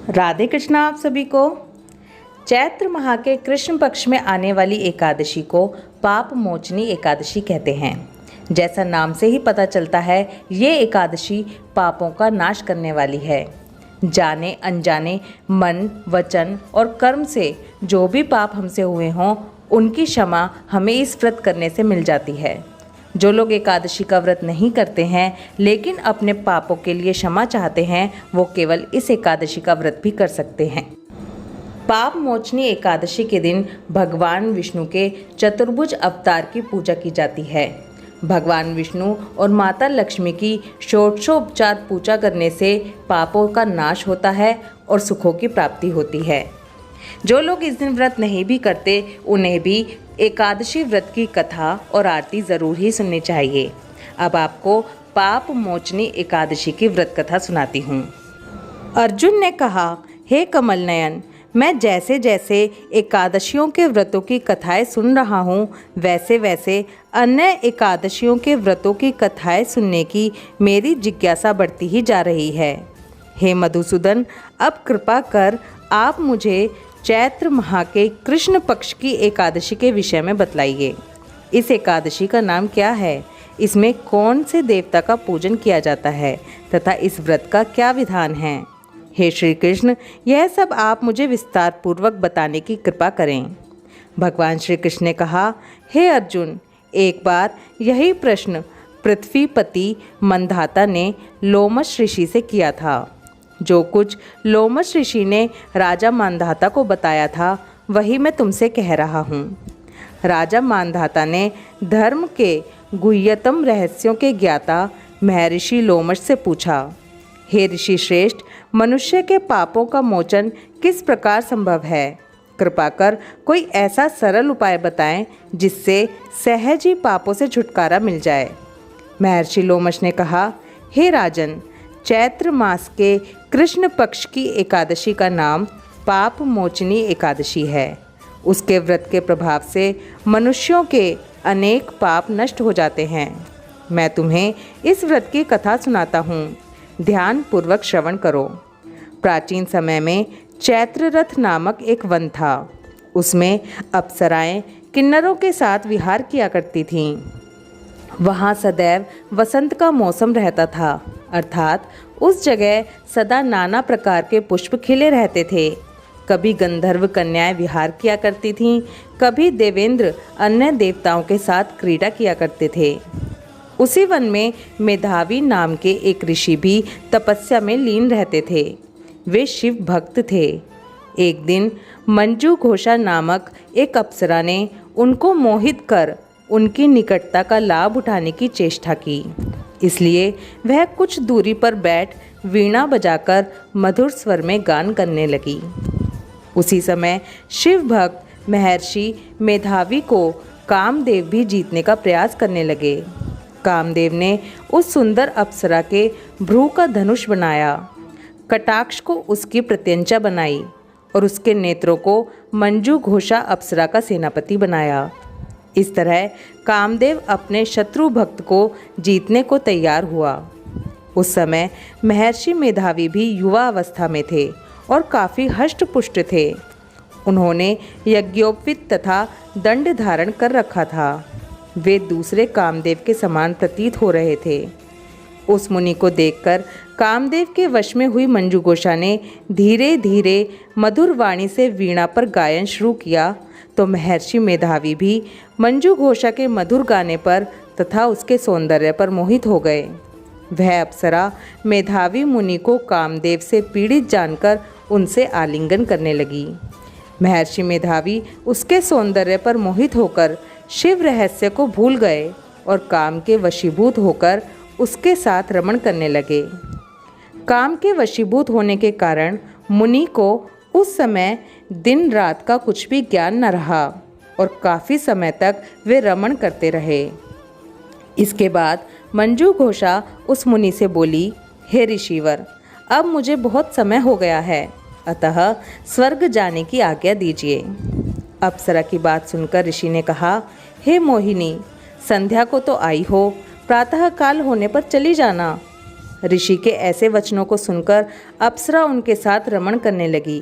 राधे कृष्णा आप सभी को। चैत्र माह के कृष्ण पक्ष में आने वाली एकादशी को पाप मोचनी एकादशी कहते हैं। जैसा नाम से ही पता चलता है, ये एकादशी पापों का नाश करने वाली है। जाने अनजाने मन, वचन और कर्म से जो भी पाप हमसे हुए हों, उनकी क्षमा हमें इस व्रत करने से मिल जाती है। जो लोग एकादशी का व्रत नहीं करते हैं लेकिन अपने पापों के लिए क्षमा चाहते हैं, वो केवल इस एकादशी का व्रत भी कर सकते हैं। पाप मोचनी एकादशी के दिन भगवान विष्णु के चतुर्भुज अवतार की पूजा की जाती है। भगवान विष्णु और माता लक्ष्मी की षोडशोपचार पूजा करने से पापों का नाश होता है और सुखों की प्राप्ति होती है। जो लोग इस दिन व्रत नहीं भी करते, उन्हें भी एकादशी व्रत की कथा और आरती ज़रूर ही सुननी चाहिए। अब आपको पाप मोचनी एकादशी की व्रत कथा सुनाती हूँ। अर्जुन ने कहा, हे कमल नयन, मैं जैसे जैसे एकादशियों के व्रतों की कथाएं सुन रहा हूँ, वैसे वैसे अन्य एकादशियों के व्रतों की कथाएं सुनने की मेरी जिज्ञासा बढ़ती ही जा रही है। हे मधुसूदन, अब कृपा कर आप मुझे चैत्र माह के कृष्ण पक्ष की एकादशी के विषय में बतलाइए। इस एकादशी का नाम क्या है, इसमें कौन से देवता का पूजन किया जाता है तथा इस व्रत का क्या विधान है। हे श्री कृष्ण, यह सब आप मुझे विस्तार पूर्वक बताने की कृपा करें। भगवान श्री कृष्ण ने कहा, हे अर्जुन, एक बार यही प्रश्न पृथ्वीपति मंधाता ने लोमश ऋषि से किया था। जो कुछ लोमश ऋषि ने राजा मांधाता को बताया था, वही मैं तुमसे कह रहा हूँ। राजा मांधाता ने धर्म के गुह्यतम रहस्यों के ज्ञाता महर्षि लोमश से पूछा, हे ऋषि श्रेष्ठ, मनुष्य के पापों का मोचन किस प्रकार संभव है? कृपा कर कोई ऐसा सरल उपाय बताएं जिससे सहज ही पापों से छुटकारा मिल जाए। महर्षि लोमश ने कहा, हे राजन, चैत्र मास के कृष्ण पक्ष की एकादशी का नाम पाप मोचनी एकादशी है। उसके व्रत के प्रभाव से मनुष्यों के अनेक पाप नष्ट हो जाते हैं। मैं तुम्हें इस व्रत की कथा सुनाता हूँ, ध्यान पूर्वक श्रवण करो। प्राचीन समय में चैत्र रथ नामक एक वन था। उसमें अप्सराएं किन्नरों के साथ विहार किया करती थीं। वहाँ सदैव वसंत का मौसम रहता था, अर्थात उस जगह सदा नाना प्रकार के पुष्प खिले रहते थे। कभी गंधर्व कन्याएं विहार किया करती थीं, कभी देवेंद्र अन्य देवताओं के साथ क्रीड़ा किया करते थे। उसी वन में मेधावी नाम के एक ऋषि भी तपस्या में लीन रहते थे। वे शिव भक्त थे। एक दिन मंजू घोषा नामक एक अप्सरा ने उनको मोहित कर उनकी निकटता का लाभ उठाने की चेष्टा की। इसलिए वह कुछ दूरी पर बैठ वीणा बजाकर मधुर स्वर में गान करने लगी। उसी समय शिव भक्त महर्षि मेधावी को कामदेव भी जीतने का प्रयास करने लगे। कामदेव ने उस सुंदर अप्सरा के भ्रू का धनुष बनाया, कटाक्ष को उसकी प्रत्यंचा बनाई और उसके नेत्रों को मंजू घोषा अप्सरा का सेनापति बनाया। इस तरह कामदेव अपने शत्रु भक्त को जीतने को तैयार हुआ। उस समय महर्षि मेधावी भी युवा अवस्था में थे और काफ़ी हष्ट-पुष्ट थे। उन्होंने यज्ञोपवीत तथा दंड धारण कर रखा था। वे दूसरे कामदेव के समान प्रतीत हो रहे थे। उस मुनि को देखकर कामदेव के वश में हुई मंजू घोषा ने धीरे धीरे मधुर वाणी से वीणा पर गायन शुरू किया, तो महर्षि मेधावी भी मंजू घोषा के मधुर गाने पर तथा उसके सौंदर्य पर मोहित हो गए। वह अप्सरा मेधावी मुनि को कामदेव से पीड़ित जानकर उनसे आलिंगन करने लगी। महर्षि मेधावी उसके सौंदर्य पर मोहित होकर शिव रहस्य को भूल गए और काम के वशीभूत होकर उसके साथ रमण करने लगे। काम के वशीभूत होने के कारण मुनि को उस समय दिन रात का कुछ भी ज्ञान न रहा और काफ़ी समय तक वे रमण करते रहे। इसके बाद मंजू घोषा उस मुनि से बोली, हे ऋषिवर, अब मुझे बहुत समय हो गया है, अतः स्वर्ग जाने की आज्ञा दीजिए। अप्सरा की बात सुनकर ऋषि ने कहा, हे मोहिनी, संध्या को तो आई हो, प्रातः काल होने पर चली जाना। ऋषि के ऐसे वचनों को सुनकर अप्सरा उनके साथ रमण करने लगी।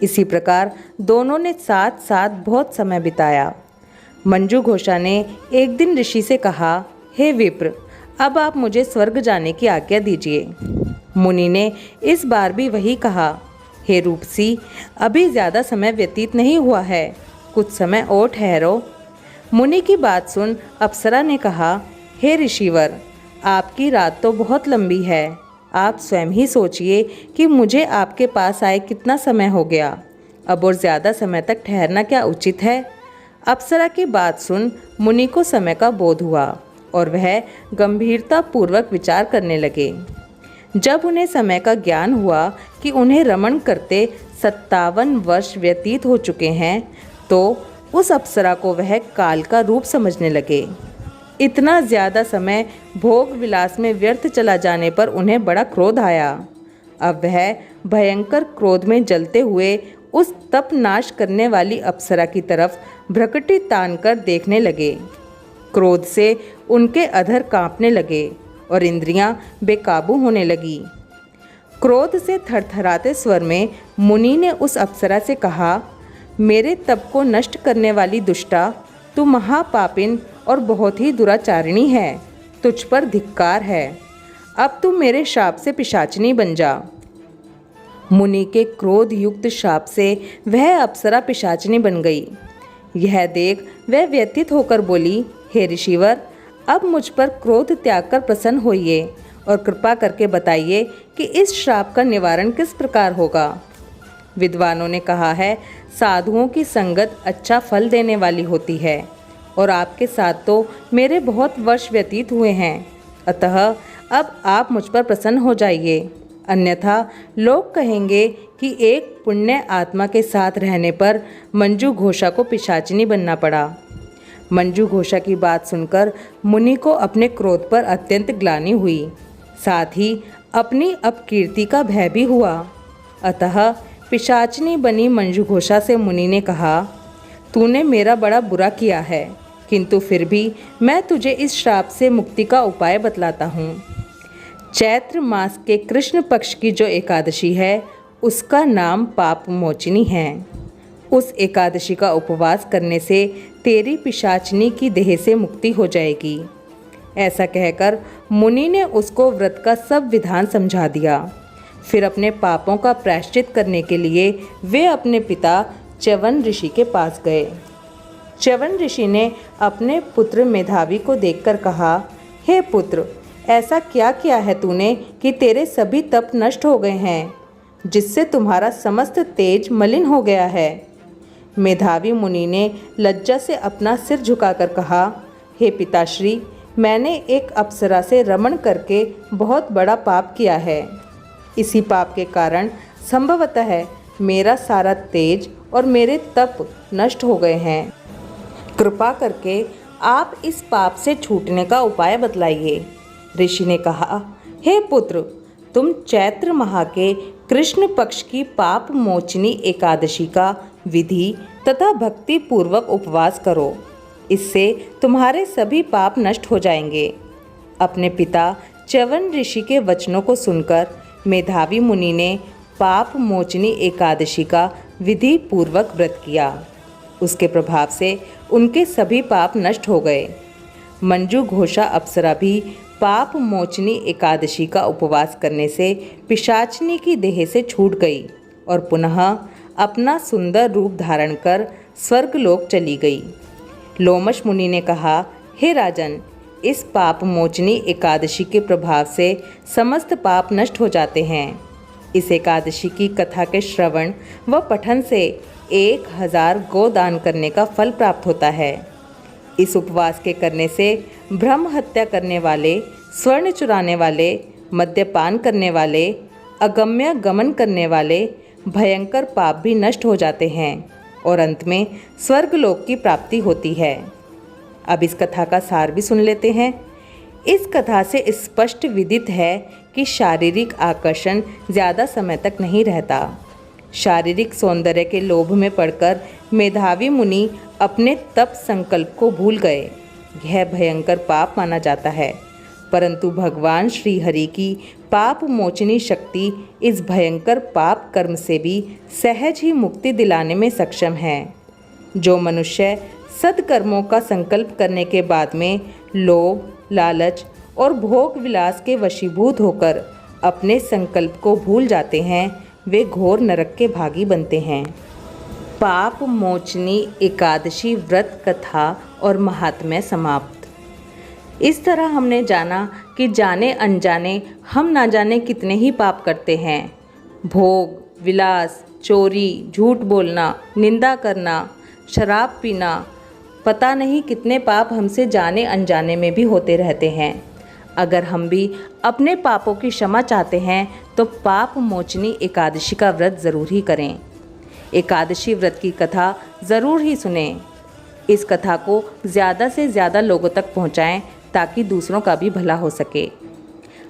इसी प्रकार दोनों ने साथ साथ बहुत समय बिताया। मंजू घोषा ने एक दिन ऋषि से कहा, हे विप्र, अब आप मुझे स्वर्ग जाने की आज्ञा दीजिए। मुनि ने इस बार भी वही कहा, हे रूपसी, अभी ज़्यादा समय व्यतीत नहीं हुआ है, कुछ समय और ठहरो। मुनि की बात सुन अप्सरा ने कहा, हे ऋषिवर, आपकी रात तो बहुत लंबी है, आप स्वयं ही सोचिए कि मुझे आपके पास आए कितना समय हो गया, अब और ज़्यादा समय तक ठहरना क्या उचित है। अप्सरा की बात सुन मुनि को समय का बोध हुआ और वह गंभीरता पूर्वक विचार करने लगे। जब उन्हें समय का ज्ञान हुआ कि उन्हें रमण करते 57 वर्ष व्यतीत हो चुके हैं, तो उस अप्सरा को वह काल का रूप समझने लगे। इतना ज़्यादा समय भोग विलास में व्यर्थ चला जाने पर उन्हें बड़ा क्रोध आया। अब वह भयंकर क्रोध में जलते हुए उस तप नाश करने वाली अप्सरा की तरफ भ्रकटी तान कर देखने लगे। क्रोध से उनके अधर कांपने लगे और इंद्रियां बेकाबू होने लगी। क्रोध से थरथराते स्वर में मुनि ने उस अप्सरा से कहा, मेरे तप को नष्ट करने वाली दुष्टा, तू महापापिन और बहुत ही दुराचारिणी है, तुझ पर धिक्कार है, अब तू मेरे शाप से पिशाचिनी बन जा। मुनि के क्रोध युक्त शाप से वह अप्सरा पिशाचिनी बन गई। यह देख वह व्यथित होकर बोली, हे ऋषिवर, अब मुझ पर क्रोध त्याग कर प्रसन्न होइए और कृपा करके बताइए कि इस श्राप का निवारण किस प्रकार होगा। विद्वानों ने कहा है, साधुओं की संगत अच्छा फल देने वाली होती है और आपके साथ तो मेरे बहुत वर्ष व्यतीत हुए हैं, अतः अब आप मुझ पर प्रसन्न हो जाइए, अन्यथा लोग कहेंगे कि एक पुण्य आत्मा के साथ रहने पर मंजू घोषा को पिशाचिनी बनना पड़ा। मंजू घोषा की बात सुनकर मुनि को अपने क्रोध पर अत्यंत ग्लानि हुई, साथ ही अपनी अपकीर्ति का भय भी हुआ। अतः पिशाचिनी बनी मंजू घोषा से मुनि ने कहा, तूने मेरा बड़ा बुरा किया है, किंतु फिर भी मैं तुझे इस श्राप से मुक्ति का उपाय बतलाता हूँ। चैत्र मास के कृष्ण पक्ष की जो एकादशी है, उसका नाम पाप मोचिनी है। उस एकादशी का उपवास करने से तेरी पिशाचिनी की देह से मुक्ति हो जाएगी। ऐसा कहकर मुनि ने उसको व्रत का सब विधान समझा दिया। फिर अपने पापों का प्रायश्चित करने के लिए वे अपने पिता च्यवन ऋषि के पास गए। च्यवन ऋषि ने अपने पुत्र मेधावी को देखकर कहा, हे पुत्र, ऐसा क्या किया है तूने कि तेरे सभी तप नष्ट हो गए हैं, जिससे तुम्हारा समस्त तेज मलिन हो गया है। मेधावी मुनि ने लज्जा से अपना सिर झुकाकर कहा, हे पिताश्री, मैंने एक अप्सरा से रमण करके बहुत बड़ा पाप किया है। इसी पाप के कारण संभवतः मेरा सारा तेज और मेरे तप नष्ट हो गए हैं। कृपा करके आप इस पाप से छूटने का उपाय बतलाइए। ऋषि ने कहा, हे पुत्र, तुम चैत्र माह के कृष्ण पक्ष की पाप मोचनी एकादशी का विधि तथा भक्ति पूर्वक उपवास करो, इससे तुम्हारे सभी पाप नष्ट हो जाएंगे। अपने पिता च्यवन ऋषि के वचनों को सुनकर मेधावी मुनि ने पाप मोचनी एकादशी का विधि पूर्वक व्रत किया। उसके प्रभाव से उनके सभी पाप नष्ट हो गए। मंजू घोषा अप्सरा भी पाप मोचनी एकादशी का उपवास करने से पिशाचिनी की देह से छूट गई और पुनः अपना सुंदर रूप धारण कर स्वर्गलोक चली गई। लोमश मुनि ने कहा, हे राजन, इस पाप मोचनी एकादशी के प्रभाव से समस्त पाप नष्ट हो जाते हैं। इस एकादशी की कथा के श्रवण व पठन से 1000 गोदान करने का फल प्राप्त होता है। इस उपवास के करने से ब्रह्म हत्या करने वाले, स्वर्ण चुराने वाले, मद्यपान करने वाले, अगम्य गमन करने वाले भयंकर पाप भी नष्ट हो जाते हैं और अंत में स्वर्गलोक की प्राप्ति होती है। अब इस कथा का सार भी सुन लेते हैं। इस कथा से स्पष्ट विदित है कि शारीरिक आकर्षण ज़्यादा समय तक नहीं रहता। शारीरिक सौंदर्य के लोभ में पड़कर मेधावी मुनि अपने तप संकल्प को भूल गए। यह भयंकर पाप माना जाता है। परंतु भगवान श्री हरि की पाप मोचनी शक्ति इस भयंकर पाप कर्म से भी सहज ही मुक्ति दिलाने में सक्षम है। जो मनुष्य सत्कर्मों का संकल्प करने के बाद में लोभ, लालच और भोग विलास के वशीभूत होकर अपने संकल्प को भूल जाते हैं, वे घोर नरक के भागी बनते हैं। पाप मोचनी एकादशी व्रत कथा और महात्म्य समाप्त। इस तरह हमने जाना कि जाने अनजाने हम ना जाने कितने ही पाप करते हैं। भोग, विलास, चोरी, झूठ बोलना, निंदा करना, शराब पीना, पता नहीं कितने पाप हमसे जाने अनजाने में भी होते रहते हैं। अगर हम भी अपने पापों की क्षमा चाहते हैं तो पाप मोचनी एकादशी का व्रत ज़रूर ही करें। एकादशी व्रत की कथा ज़रूर ही सुनें। इस कथा को ज़्यादा से ज़्यादा लोगों तक पहुंचाएं ताकि दूसरों का भी भला हो सके।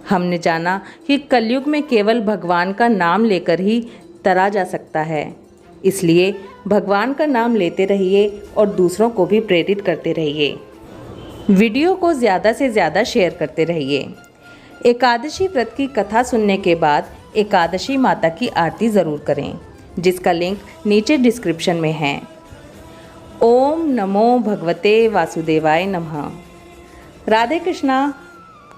हमने जाना कि कलयुग में केवल भगवान का नाम लेकर ही तरा जा सकता है, इसलिए भगवान का नाम लेते रहिए और दूसरों को भी प्रेरित करते रहिए। वीडियो को ज़्यादा से ज़्यादा शेयर करते रहिए। एकादशी व्रत की कथा सुनने के बाद एकादशी माता की आरती ज़रूर करें, जिसका लिंक नीचे डिस्क्रिप्शन में है। ओम नमो भगवते वासुदेवाय नमः। राधे कृष्णा।